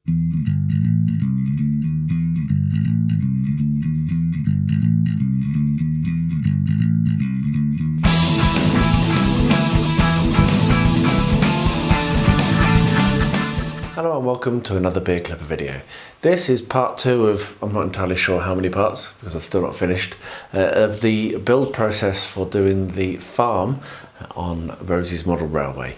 Hello and welcome to another beer clipper video. This is part 2 of, I'm not entirely sure how many parts because I've still not finished, of the build process for doing the farm on Rosie's model railway.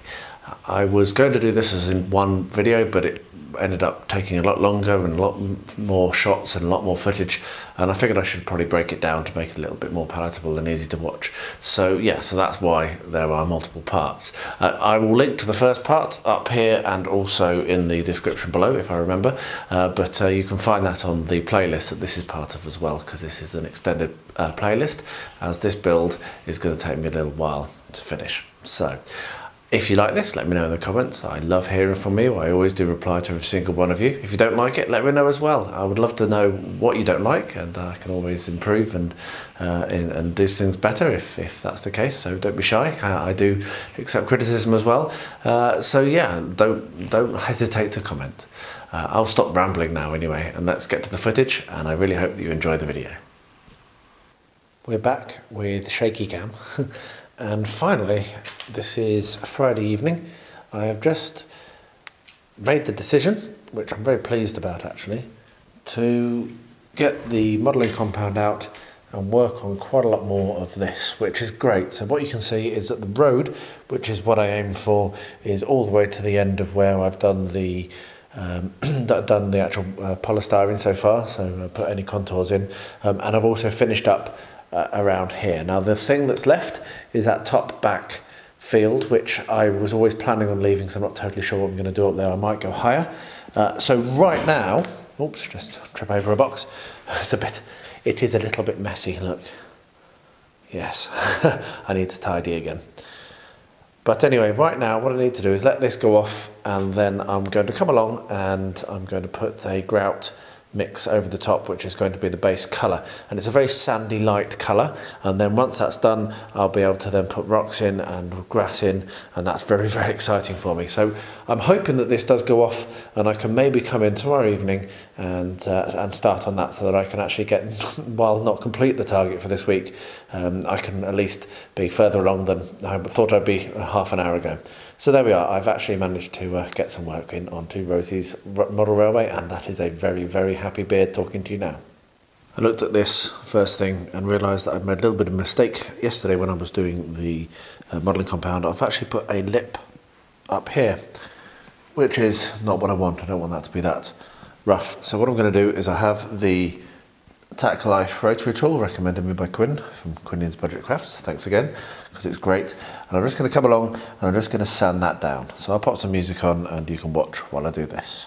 I was going to do this as in one video, but it ended up taking a lot longer and a lot more shots and a lot more footage, and I figured I should probably break it down to make it a little bit more palatable and easy to watch. So yeah, so that's why there are multiple parts. I will link to the first part up here and also in the description below if I remember, but you can find that on the playlist that this is part of as well, because this is an extended playlist, as this build is going to take me a little while to finish. So if you like this, let me know in the comments. I love hearing from you. I always do reply to every single one of you. If you don't like it, let me know as well. I would love to know what you don't like, and I can always improve and do things better if that's the case. So don't be shy. I do accept criticism as well. So yeah, don't hesitate to comment. I'll stop rambling now anyway, and let's get to the footage. And I really hope that you enjoy the video. We're back with shaky cam. And finally, this is a Friday evening. I have just made the decision, which I'm very pleased about actually, to get the modelling compound out and work on quite a lot more of this, which is great. So what you can see is that the road, which is what I aim for, is all the way to the end of where I've done the actual polystyrene so far, so I put any contours in, and I've also finished up around here. Now the thing that's left is that top back field, which I was always planning on leaving, so I'm not totally sure what I'm going to do up there. I might go higher. So right now, oops, just trip over a box. It is a little bit messy, look. Yes, I need to tidy again. But anyway, right now what I need to do is let this go off, and then I'm going to come along and I'm going to put a grout mix over the top, which is going to be the base colour, and it's a very sandy light colour, and then once that's done I'll be able to then put rocks in and grass in, and that's very, very exciting for me. So I'm hoping that this does go off and I can maybe come in tomorrow evening and start on that, so that I can actually get, while not complete the target for this week, I can at least be further along than I thought I'd be half an hour ago. So there we are. I've actually managed to get some work in onto Rosie's model railway, and that is a very, very happy beard talking to you now. I looked at this first thing and realised that I'd made a little bit of a mistake yesterday when I was doing the modelling compound. I've actually put a lip up here, which is not what I want. I don't want that to be that rough. So what I'm going to do is I have the Tack Life rotary tool recommended me by Quinn from Quinian's Budget Crafts. Thanks again, because it's great. And I'm just going to come along and I'm just going to sand that down. So I'll pop some music on and you can watch while I do this.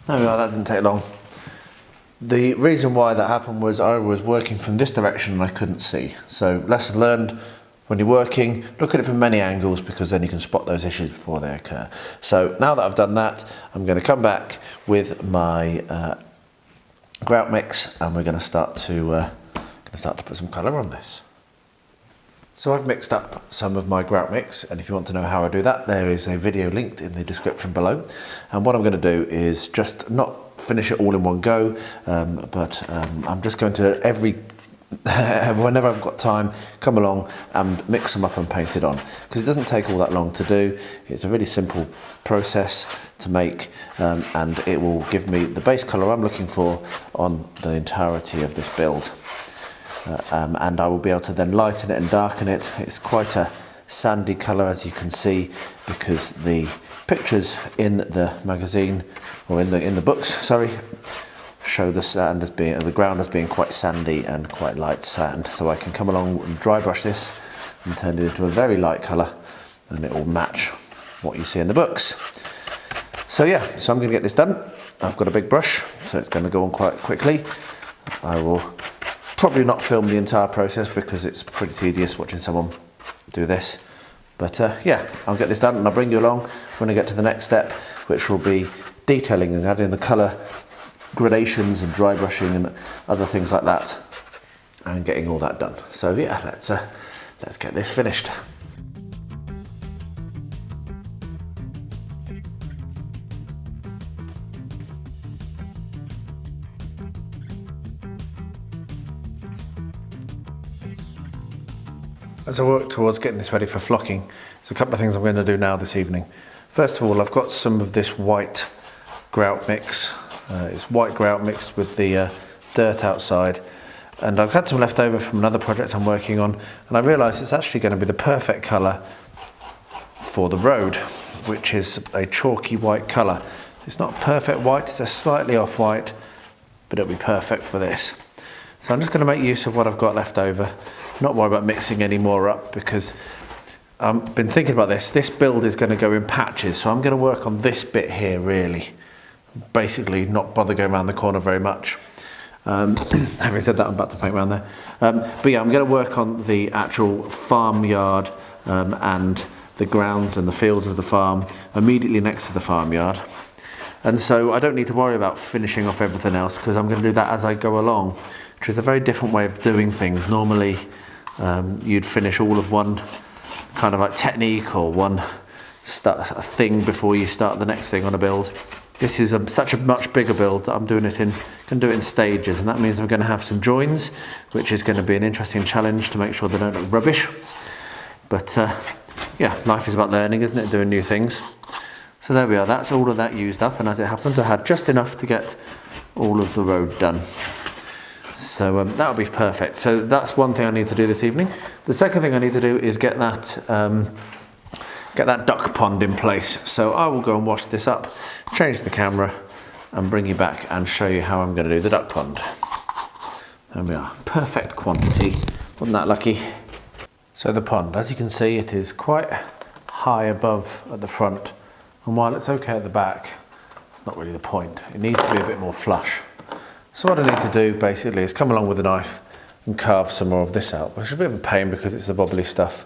There we are, that didn't take long. The reason why that happened was I was working from this direction and I couldn't see. So lesson learned, when you're working, look at it from many angles, because then you can spot those issues before they occur. So now that I've done that, I'm going to come back with my grout mix, and we're going to start to put some colour on this. So I've mixed up some of my grout mix, and if you want to know how I do that, there is a video linked in the description below. And what I'm going to do is just not finish it all in one go, but I'm just going to whenever I've got time, come along and mix them up and paint it on, because it doesn't take all that long to do. It's a really simple process to make, and it will give me the base colour I'm looking for on the entirety of this build. And I will be able to then lighten it and darken it. It's quite a sandy colour, as you can see, because the pictures in the magazine, or in the books, sorry, show the sand as being, the ground as being quite sandy and quite light sand. So I can come along and dry brush this and turn it into a very light colour, and it will match what you see in the books. So yeah, so I'm going to get this done. I've got a big brush, so it's going to go on quite quickly. I will probably not film the entire process because it's pretty tedious watching someone do this. But yeah, I'll get this done and I'll bring you along when I get to the next step, which will be detailing and adding the colour gradations and dry brushing and other things like that, and getting all that done. So yeah, let's get this finished. As I work towards getting this ready for flocking, there's a couple of things I'm going to do now this evening. First of all, I've got some of this white grout mix. It's white grout mixed with the dirt outside, and I've had some left over from another project I'm working on, and I realised it's actually going to be the perfect colour for the road, which is a chalky white colour. It's not perfect white, it's a slightly off white, but it'll be perfect for this. So I'm just going to make use of what I've got left over, not worry about mixing any more up, because I've been thinking about this. This build is going to go in patches, so I'm going to work on this bit here really. Basically not bother going around the corner very much. Having said that, I'm about to paint around there. But yeah, I'm going to work on the actual farmyard and the grounds and the fields of the farm immediately next to the farmyard. And so I don't need to worry about finishing off everything else, because I'm going to do that as I go along, which is a very different way of doing things. Normally you'd finish all of one kind of like technique or one thing before you start the next thing on a build. This is such a much bigger build that I'm doing it in, can do it in stages, and that means I'm going to have some joins, which is going to be an interesting challenge to make sure they don't look rubbish. But yeah, life is about learning, isn't it? Doing new things. So there we are, that's all of that used up, and as it happens I had just enough to get all of the road done. So that'll be perfect. So that's one thing I need to do this evening. The second thing I need to do is get that duck pond in place. So I will go and wash this up, change the camera, and bring you back and show you how I'm going to do the duck pond. There we are, perfect quantity. Wasn't that lucky? So the pond, as you can see, it is quite high above at the front, and while it's okay at the back, it's not really the point. It needs to be a bit more flush. So what I need to do basically is come along with a knife and carve some more of this out, which is a bit of a pain because it's the bobbly stuff,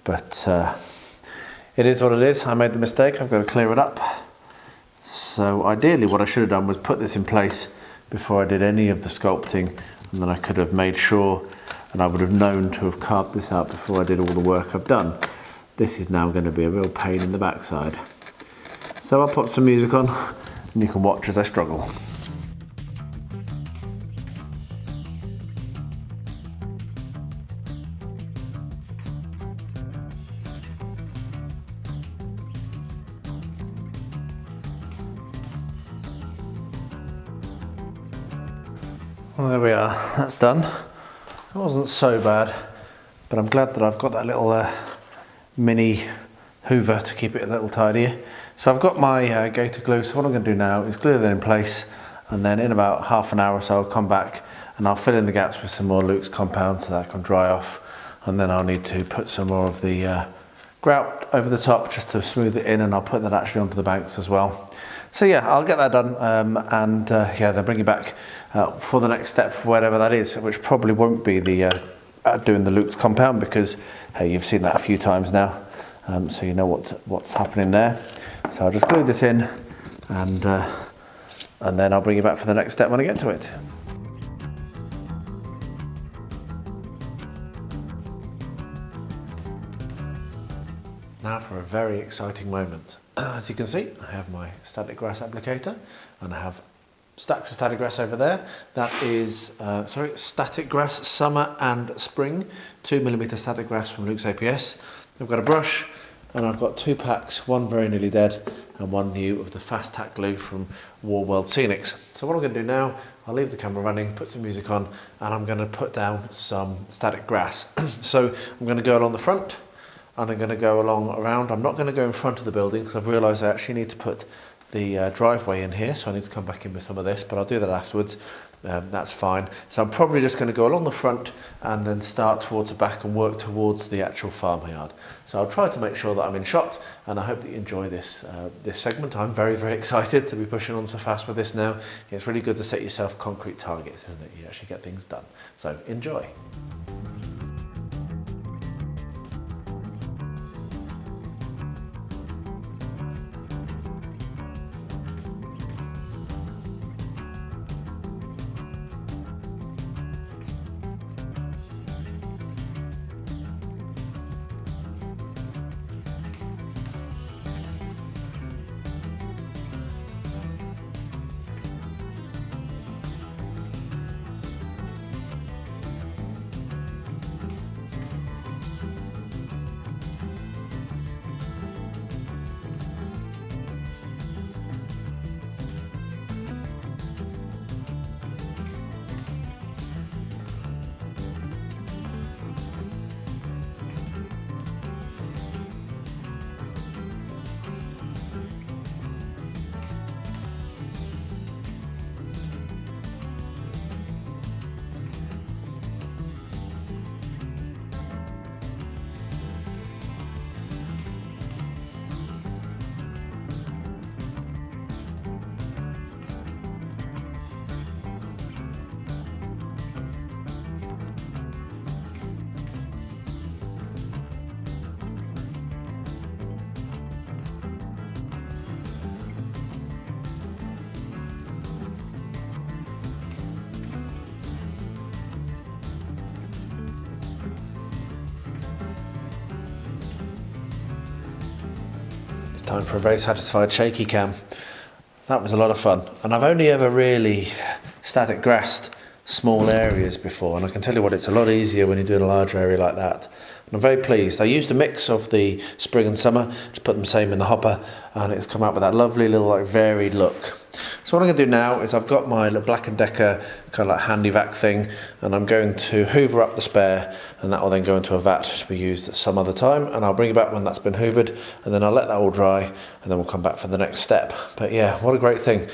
but it is what it is. I made the mistake, I've got to clear it up. So ideally what I should have done was put this in place before I did any of the sculpting, and then I could have made sure, and I would have known to have carved this out before I did all the work I've done. This is now going to be a real pain in the backside. So I'll pop some music on and you can watch as I struggle. Well, there we are, that's done. It wasn't so bad, but I'm glad that I've got that little mini hoover to keep it a little tidier. So I've got my gator glue, so what I'm going to do now is glue that in place, and then in about half an hour or so I'll come back and I'll fill in the gaps with some more Luke's compound so that I can dry off, and then I'll need to put some more of the grout over the top just to smooth it in, and I'll put that actually onto the banks as well. So yeah, I'll get that done, and yeah, then bring you back for the next step, whatever that is, which probably won't be the doing the Luke's compound, because hey, you've seen that a few times now, so you know what's happening there. So I'll just glue this in, and then I'll bring you back for the next step when I get to it. Now for a very exciting moment. As you can see, I have my static grass applicator, and I have stacks of static grass over there. That is, static grass summer and spring, 2mm static grass from Luke's APS. I've got a brush, and I've got 2 packs, one very nearly dead, and one new of the fast tack glue from War World Scenics. So what I'm going to do now, I'll leave the camera running, put some music on, and I'm going to put down some static grass. So I'm going to go along the front, and I'm going to go along around. I'm not going to go in front of the building because I've realised I actually need to put the driveway in here, so I need to come back in with some of this, but I'll do that afterwards. That's fine. So I'm probably just going to go along the front and then start towards the back and work towards the actual farmyard. So I'll try to make sure that I'm in shot, and I hope that you enjoy this this segment. I'm very, very excited to be pushing on so fast with this now. It's really good to set yourself concrete targets, isn't it? You actually get things done. So enjoy. Time for a very satisfied shaky cam. That was a lot of fun, and I've only ever really static grassed small areas before, and I can tell you what, it's a lot easier when you're doing a large area like that. And I'm very pleased. I used a mix of the spring and summer to put them same in the hopper, and it's come out with that lovely little like varied look. So what I'm going to do now is I've got my Black & Decker kind of like handy vac thing, and I'm going to hoover up the spare, and that will then go into a vat to be used at some other time, and I'll bring it back when that's been hoovered, and then I'll let that all dry, and then we'll come back for the next step. But yeah, what a great thing.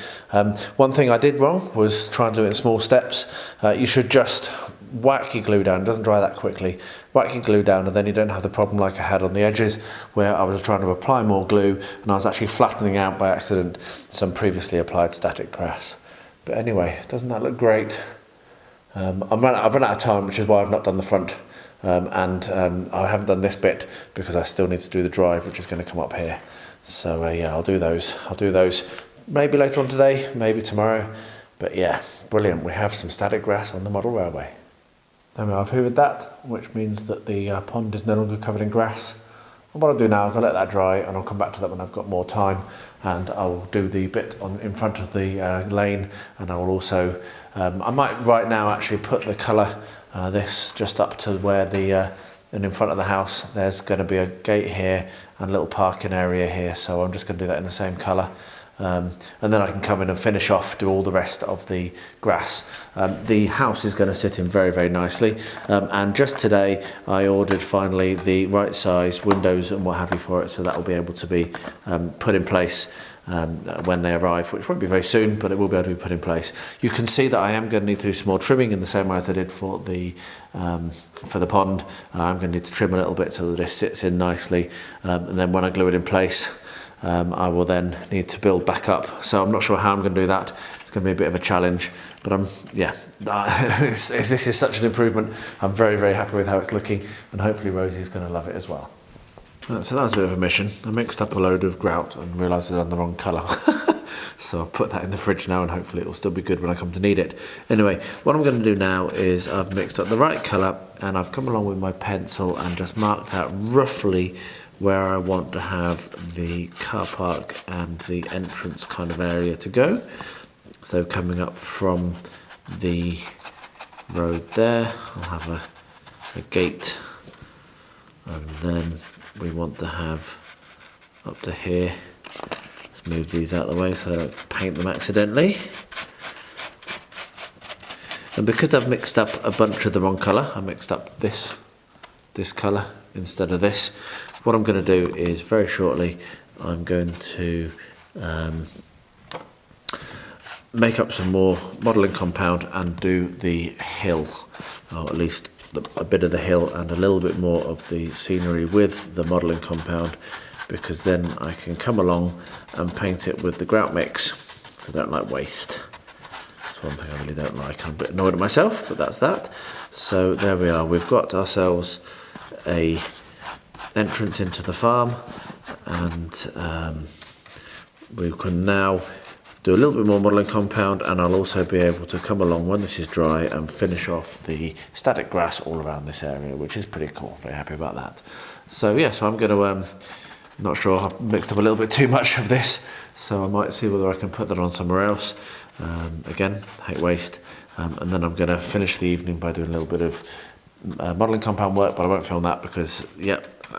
One thing I did wrong was try and do it in small steps. You should just whack your glue down. It doesn't dry that quickly. Whack your glue down, and then you don't have the problem like I had on the edges, where I was trying to apply more glue and I was actually flattening out by accident some previously applied static grass. But anyway, doesn't that look great? I've run out of time, which is why I've not done the front, and I haven't done this bit because I still need to do the drive, which is going to come up here. So yeah, I'll do those maybe later on today, maybe tomorrow. But yeah, brilliant. We have some static grass on the model railway. There I've hoovered that, which means that the pond is no longer covered in grass. And what I'll do now is I'll let that dry, and I'll come back to that when I've got more time, and I'll do the bit in front of the lane, and I will also, I might right now actually put the colour, this just up to where the, and in front of the house, there's going to be a gate here and a little parking area here, so I'm just going to do that in the same colour. And then I can come in and finish off, do all the rest of the grass. The house is going to sit in very, very nicely. And just today, I ordered finally the right size windows and what have you for it, so that will be able to be put in place when they arrive, which won't be very soon, but it will be able to be put in place. You can see that I am going to need to do some more trimming in the same way as I did for the pond. I'm going to need to trim a little bit so that it sits in nicely, and then when I glue it in place, I will then need to build back up. So I'm not sure how I'm going to do that. It's going to be a bit of a challenge, but this is such an improvement. I'm very, very happy with how it's looking, and hopefully Rosie's going to love it as well. So that was a bit of a mission. I mixed up a load of grout and realised I'd done the wrong colour. So I've put that in the fridge now, and hopefully it will still be good when I come to need it. Anyway, what I'm going to do now is I've mixed up the right colour, and I've come along with my pencil and just marked out roughly where I want to have the car park and the entrance kind of area to go. So coming up from the road there, I'll have a gate, and then we want to have up to here. Let's move these out of the way so I don't paint them accidentally. And because I've mixed up a bunch of the wrong colour, I mixed up this colour instead of this. What I'm going to do is very shortly I'm going to make up some more modelling compound and do the hill, or at least a bit of the hill and a little bit more of the scenery with the modelling compound, because then I can come along and paint it with the grout mix, so I don't like waste. That's one thing I really don't like. I'm a bit annoyed at myself, but that's that. So there we are, we've got ourselves a entrance into the farm, and we can now do a little bit more modelling compound, and I'll also be able to come along when this is dry and finish off the static grass all around this area, which is pretty cool. Very happy about that. So yeah, so I'm going to not sure, I've mixed up a little bit too much of this, so I might see whether I can put that on somewhere else. Again, hate waste. And then I'm going to finish the evening by doing a little bit of modelling compound work, but I won't film that because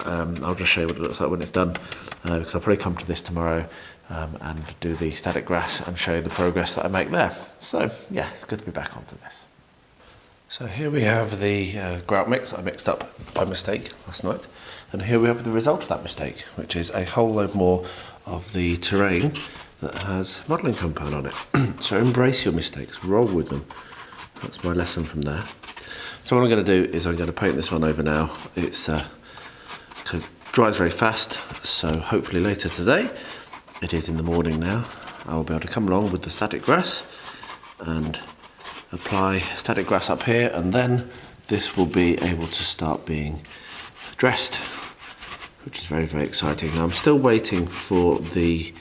I'll just show you what it looks like when it's done, because I'll probably come to this tomorrow and do the static grass and show you the progress that I make there. So yeah, it's good to be back onto this. So here we have the grout mix I mixed up by mistake last night, and here we have the result of that mistake, which is a whole load more of the terrain that has modelling compound on it. So embrace your mistakes, roll with them. That's my lesson from there. So what I'm going to do is I'm going to paint this one over now. It dries very fast, so hopefully later today, it is in the morning now, I will be able to come along with the static grass and apply static grass up here, and then this will be able to start being dressed, which is very, very exciting. Now I'm still waiting for the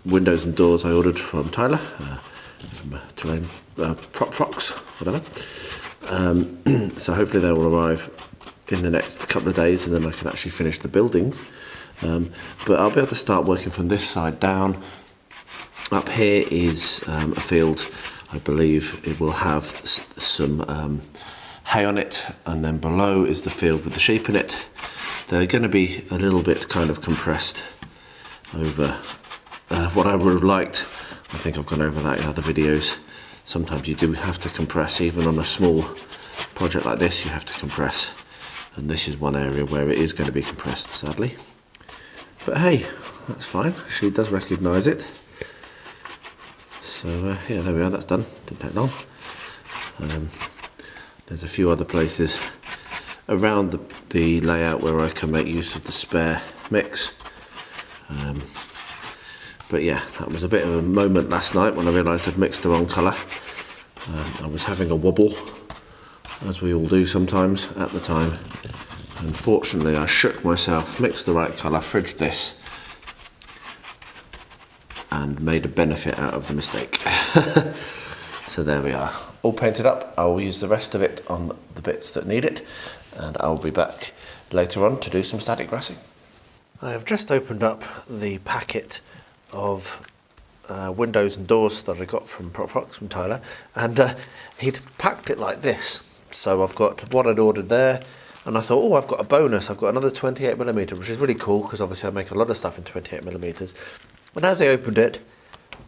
windows and doors I ordered from Tyler, from Terrain, PropFox, whatever. So hopefully they will arrive in the next couple of days, and then I can actually finish the buildings. but I'll be able to start working from this side down. Up here is a field. I believe it will have some hay on it, and then below is the field with the sheep in it. They're going to be a little bit kind of compressed over what I would have liked. I think I've gone over that in other videos. Sometimes you do have to compress, even on a small project like this, you have to compress. And this is one area where it is going to be compressed, sadly. But hey, that's fine. She does recognise it. So yeah, there we are, that's done. Didn't take long. There's a few other places around the layout where I can make use of the spare mix. But yeah, that was a bit of a moment last night when I realised I'd mixed the wrong colour. I was having a wobble, as we all do sometimes at the time. Unfortunately, I shook myself, mixed the right colour, fridged this, and made a benefit out of the mistake. So there we are, all painted up. I'll use the rest of it on the bits that need it, and I'll be back later on to do some static grassing. I have just opened up the packet of windows and doors that I got from PropFox from Tyler, and he'd packed it like this. So I've got what I'd ordered there, and I thought, oh, I've got a bonus. I've got another 28mm, which is really cool because obviously I make a lot of stuff in 28mm. And as I opened it,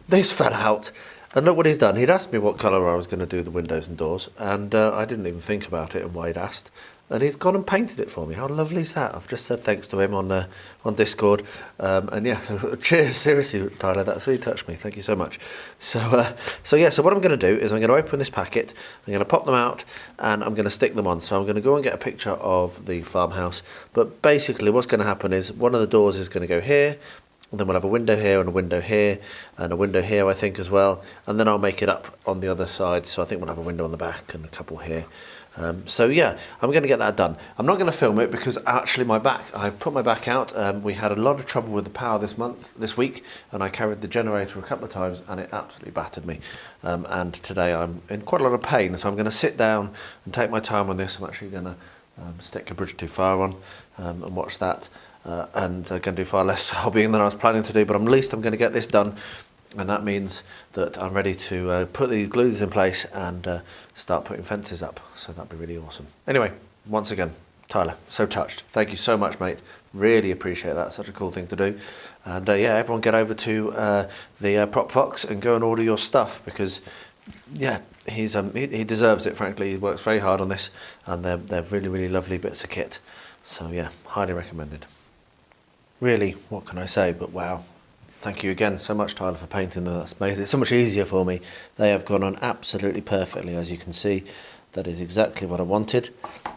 this fell out. And look what he's done. He'd asked me what colour I was going to do the windows and doors, and I didn't even think about it and why he'd asked. And he's gone and painted it for me. How lovely is that? I've just said thanks to him on Discord. And yeah, cheers, seriously, Tyler, that's really touched me. Thank you so much. So yeah, so what I'm going to do is I'm going to open this packet, I'm going to pop them out, and I'm going to stick them on. So I'm going to go and get a picture of the farmhouse. But basically what's going to happen is one of the doors is going to go here, and then we'll have a window here and a window here and a window here, I think, as well. And then I'll make it up on the other side. So I think we'll have a window on the back and a couple here. So yeah, I'm going to get that done. I'm not going to film it because actually I've put my back out. We had a lot of trouble with the power this week, and I carried the generator a couple of times and it absolutely battered me. And today I'm in quite a lot of pain, so I'm going to sit down and take my time on this. I'm actually going to stick A Bridge Too Far on and watch that. And I'm going to do far less hobbying than I was planning to do, but at least I'm going to get this done, and that means that I'm ready to put these glues in place and start putting fences up, so that'd be really awesome. Anyway, once again, Tyler, so touched. Thank you so much, mate. Really appreciate that. Such a cool thing to do. And yeah, everyone get over to the PropFox and go and order your stuff, because yeah, he deserves it, frankly. He works very hard on this, and they're really, really lovely bits of kit. So yeah, highly recommended. Really, what can I say but wow. Thank you again so much, Tyler, for painting them. That's made it so much easier for me. They have gone on absolutely perfectly, as you can see. That is exactly what I wanted.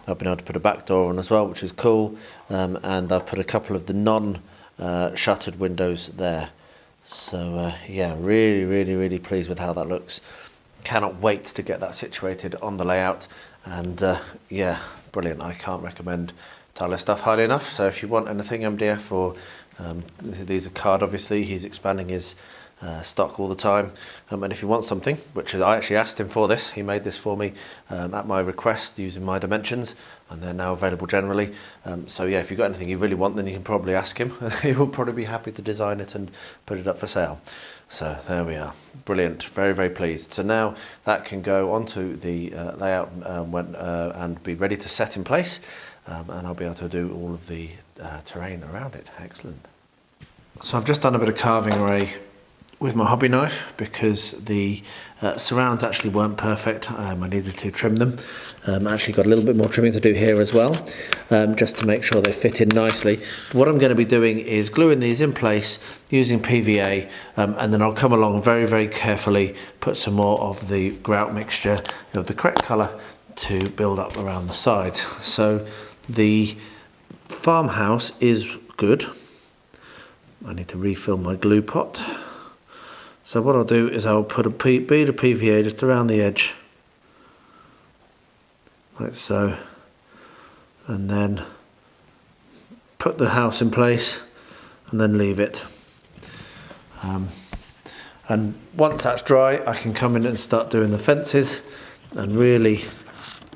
I've been able to put a back door on as well, which is cool. And I've put a couple of the non-shuttered windows there. So yeah, really, really, really pleased with how that looks. Cannot wait to get that situated on the layout. And yeah, brilliant. I can't recommend Tyler stuff highly enough. So if you want anything MDF, or these are card, obviously he's expanding his stock all the time, and if you want something, which is, I actually asked him for this, he made this for me at my request using my dimensions, and they're now available generally. So yeah, if you've got anything you really want, then you can probably ask him. He will probably be happy to design it and put it up for sale. So there we are, brilliant, very, very pleased. So now that can go onto the layout and be ready to set in place. And I'll be able to do all of the terrain around it. Excellent. So I've just done a bit of carving away with my hobby knife because the surrounds actually weren't perfect. I needed to trim them. Actually got a little bit more trimming to do here as well, just to make sure they fit in nicely. But what I'm going to be doing is gluing these in place using PVA, and then I'll come along very, very carefully, put some more of the grout mixture of the correct colour to build up around the sides. So the farmhouse is good. I need to refill my glue pot. So what I'll do is I'll put a bead of PVA just around the edge, like so, and then put the house in place and then leave it. And once that's dry, I can come in and start doing the fences and really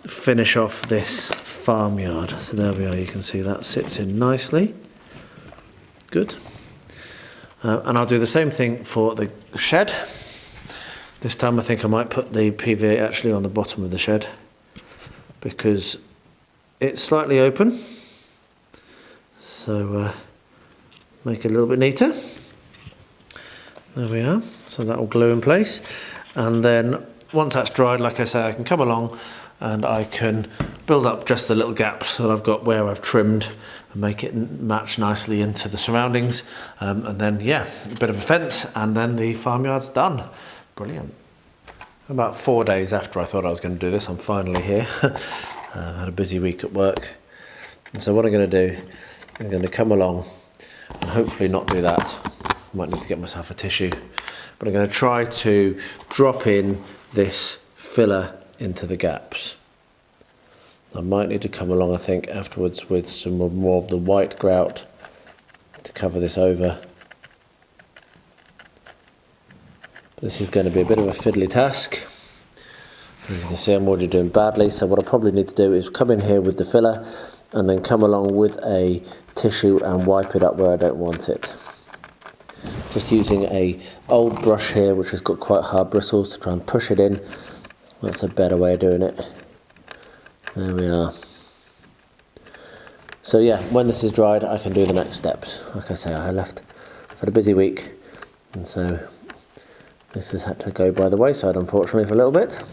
finish off this farmyard. So there we are, you can see that sits in nicely. Good. And I'll do the same thing for the shed. This time I think I might put the PVA actually on the bottom of the shed because it's slightly open. So make it a little bit neater. There we are. So that will glue in place. And then once that's dried, like I say, I can come along and I can build up just the little gaps that I've got where I've trimmed and make it match nicely into the surroundings. And then, yeah, a bit of a fence and then the farmyard's done. Brilliant. About 4 days after I thought I was going to do this, I'm finally here. I had a busy week at work. And so what I'm going to do, I'm going to come along and hopefully not do that. I might need to get myself a tissue. But I'm going to try to drop in this filler into the gaps. I might need to come along, I think, afterwards with some more of the white grout to cover this over. This is going to be a bit of a fiddly task. As you can see, I'm already doing badly, so what I probably need to do is come in here with the filler and then come along with a tissue and wipe it up where I don't want it. Just using a old brush here which has got quite hard bristles to try and push it in. That's a better way of doing it. There we are. So yeah, when this is dried I can do the next steps. Like I say, I've had a busy week and so this has had to go by the wayside unfortunately for a little bit.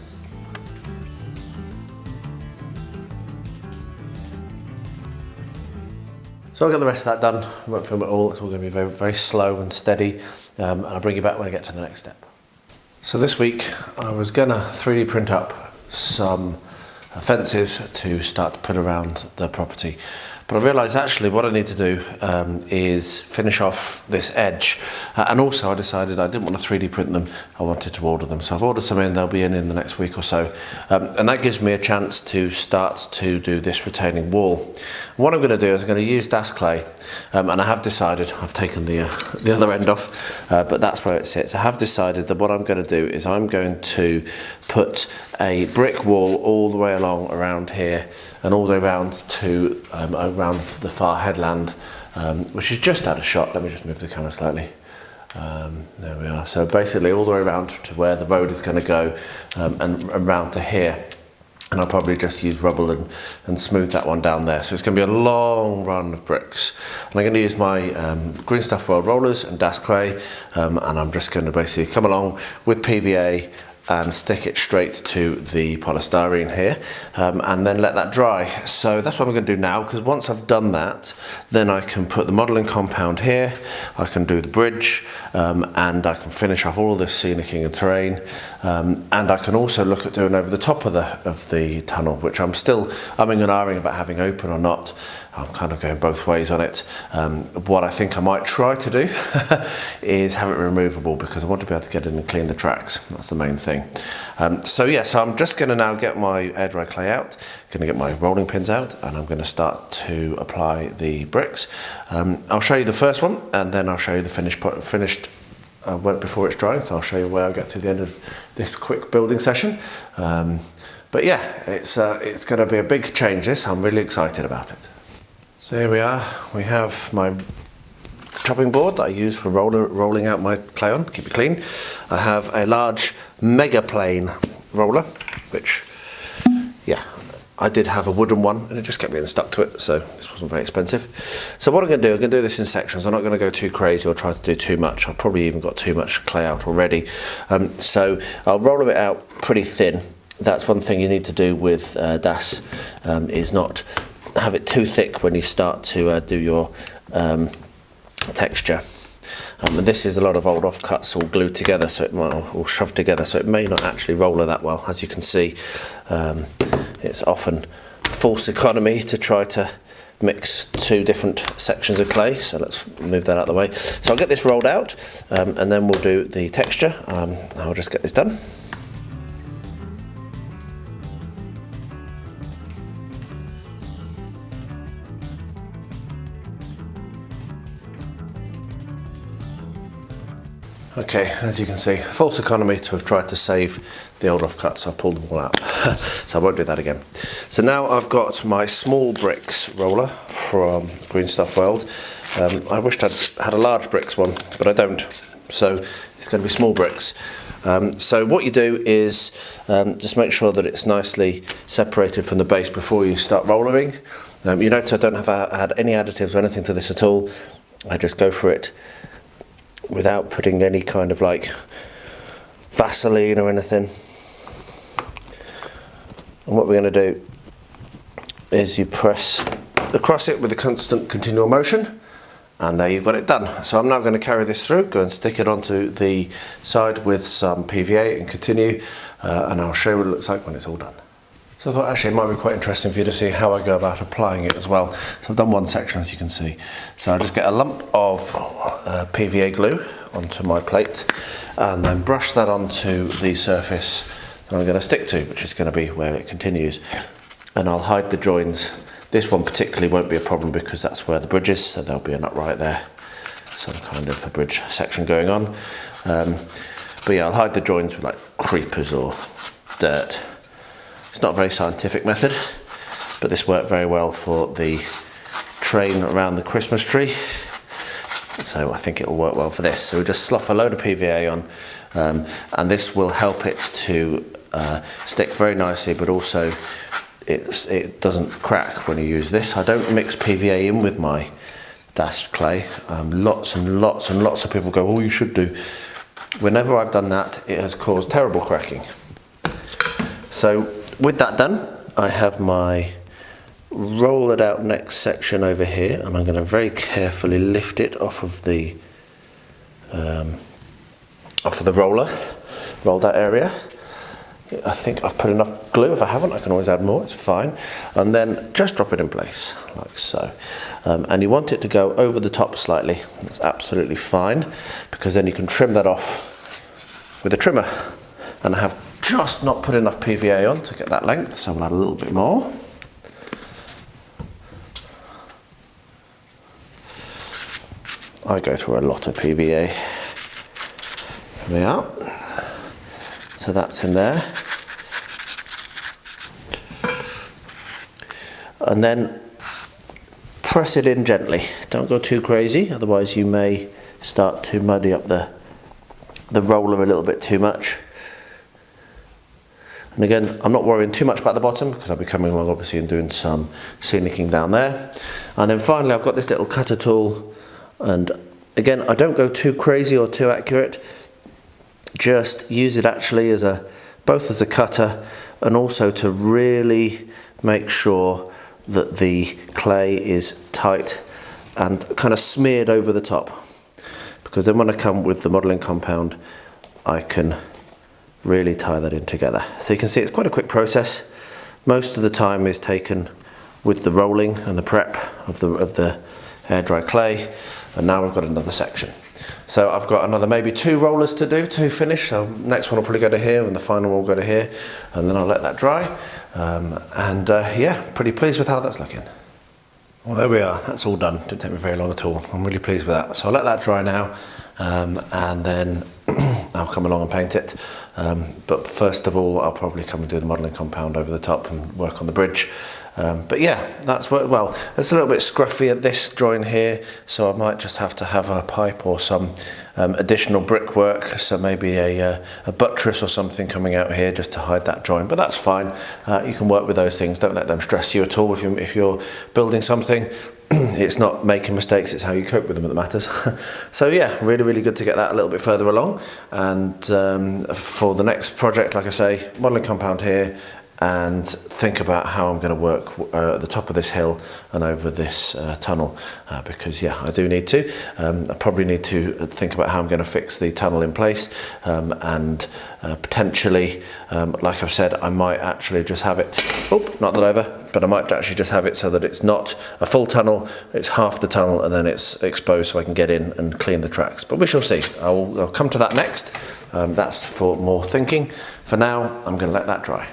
So I'll get the rest of that done. I won't film it all, it's all going to be very, very slow and steady, and I'll bring you back when I get to the next step. So this week I was going to 3D print up some fences to start to put around the property. But I realised actually what I need to do is finish off this edge. And also I decided I didn't want to 3D print them, I wanted to order them. So I've ordered some in, they'll be in the next week or so. And that gives me a chance to start to do this retaining wall. And what I'm going to do is I'm going to use Das clay. And I have decided, I've taken the other end off, but that's where it sits. I have decided that what I'm going to do is I'm going to put a brick wall all the way along around here and all the way around to around the far headland, which is just out of shot. Let me just move the camera slightly. There we are. So basically all the way around to where the road is going to go and around to here. And I'll probably just use rubble and smooth that one down there. So it's going to be a long run of bricks. And I'm going to use my Green Stuff World rollers and Das clay, and I'm just going to basically come along with PVA and stick it straight to the polystyrene here, and then let that dry. So that's what I'm going to do now, because once I've done that, then I can put the modelling compound here, I can do the bridge, and I can finish off all of this scenicking and terrain, and I can also look at doing over the top of the tunnel, which I'm still umming and ahhing about having open or not. I'm kind of going both ways on it. What I think I might try to do is have it removable, because I want to be able to get in and clean the tracks. That's the main thing. So I'm just going to now get my air dry clay out, going to get my rolling pins out, and I'm going to start to apply the bricks. I'll show you the first one, and then I'll show you the finished work before it's drying. So I'll show you where I get to the end of this quick building session. But yeah, it's going to be a big change this. I'm really excited about it. So here we are, we have my chopping board that I use for rolling out my clay on, keep it clean. I have a large mega plane roller, which, yeah, I did have a wooden one and it just kept getting stuck to it, so this wasn't very expensive. So what I'm going to do this in sections. I'm not going to go too crazy or try to do too much. I've probably even got too much clay out already. So I'll roll it out pretty thin. That's one thing you need to do with Das, is not have it too thick when you start to do your texture. And this is a lot of old offcuts all glued together, so it might all shoved together, so it may not actually roller that well. As you can see, it's often false economy to try to mix two different sections of clay, so let's move that out of the way. So I'll get this rolled out, and then we'll do the texture. I'll just get this done. Okay, as you can see, false economy to have tried to save the old offcuts. I've pulled them all out, so I won't do that again. So now I've got my small bricks roller from Green Stuff World. I wished I'd had a large bricks one, but I don't. So it's going to be small bricks. So what you do is just make sure that it's nicely separated from the base before you start rollering. You notice I don't have add any additives or anything to this at all. I just go for it without putting any kind of like Vaseline or anything. And what we're going to do is you press across it with a constant continual motion, and there you've got it done. So I'm now going to carry this through, go and stick it onto the side with some PVA and continue, and I'll show you what it looks like when it's all done. So I thought actually it might be quite interesting for you to see how I go about applying it as well. So I've done one section, as you can see. So I just get a lump of PVA glue onto my plate and then brush that onto the surface that I'm going to stick to, which is going to be where it continues. And I'll hide the joins. This one particularly won't be a problem because that's where the bridge is, so there'll be a nut right there. Some kind of a bridge section going on. But yeah, I'll hide the joins with like creepers or dirt. It's not a very scientific method, but this worked very well for the train around the Christmas tree. So I think it'll work well for this. So we just slop a load of PVA on, and this will help it to stick very nicely, but also it doesn't crack when you use this. I don't mix PVA in with my dashed clay. Lots and lots and lots of people go, oh, you should do. Whenever I've done that, it has caused terrible cracking. So with that done, I have my roll it out next section over here, and I'm going to very carefully lift it off of the rolled out area. I think I've put enough glue. If I haven't, I can always add more, it's fine. And then just drop it in place, like so. And you want it to go over the top slightly. That's absolutely fine, because then you can trim that off with a trimmer. And I have just not put enough PVA on to get that length, so I'll add a little bit more. I go through a lot of PVA. There we are. So that's in there. And then press it in gently. Don't go too crazy, otherwise you may start to muddy up the roller a little bit too much. And again, I'm not worrying too much about the bottom because I'll be coming along obviously and doing some scenicking down there. And then finally I've got this little cutter tool, and again, I don't go too crazy or too accurate. Just use it actually as both as a cutter and also to really make sure that the clay is tight and kind of smeared over the top, because then when I come with the modelling compound I can really tie that in together. So you can see it's quite a quick process. Most of the time is taken with the rolling and the prep of the air dry clay, and now we've got another section. So I've got another maybe 2 rollers to do to finish. So next one will probably go to here and the final one will go to here, and then I'll let that dry. Yeah, pretty pleased with how that's looking. Well, there we are, that's all done. Didn't take me very long at all. I'm really pleased with that. So I'll let that dry now, and then I'll come along and paint it. But first of all, I'll probably come and do the modelling compound over the top and work on the bridge. But yeah, that's worked well. It's a little bit scruffy at this join here, so I might just have to have a pipe or some additional brickwork, so maybe a buttress or something coming out here just to hide that join, but that's fine. You can work with those things, don't let them stress you at all. If you're building something, it's not making mistakes, it's how you cope with them that matters. So yeah, really, really good to get that a little bit further along. And for the next project, like I say, modelling compound here, and think about how I'm going to work at the top of this hill and over this tunnel, because yeah, I do need to. I probably need to think about how I'm going to fix the tunnel in place, and potentially, like I've said, I might actually just have it, not that over, but I might actually just have it so that it's not a full tunnel, it's half the tunnel and then it's exposed so I can get in and clean the tracks. But we shall see. I'll come to that next. That's for more thinking. For now, I'm going to let that dry.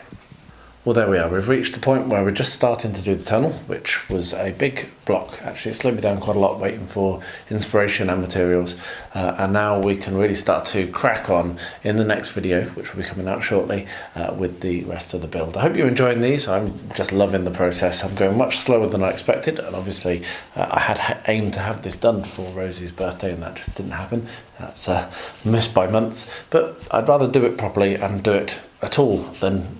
Well, there we are. We've reached the point where we're just starting to do the tunnel, which was a big block. Actually, it slowed me down quite a lot waiting for inspiration and materials. And now we can really start to crack on in the next video, which will be coming out shortly, with the rest of the build. I hope you're enjoying these. I'm just loving the process. I'm going much slower than I expected. And obviously, I had aimed to have this done for Rosie's birthday, and that just didn't happen. That's missed by months. But I'd rather do it properly and do it at all than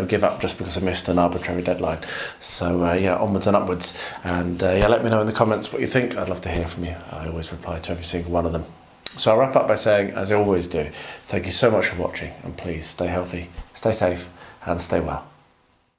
give up just because I missed an arbitrary deadline. So yeah, onwards and upwards. And yeah, let me know in the comments what you think. I'd love to hear from you. I always reply to every single one of them. So I'll wrap up by saying, as I always do, thank you so much for watching, and please stay healthy, stay safe, and stay well.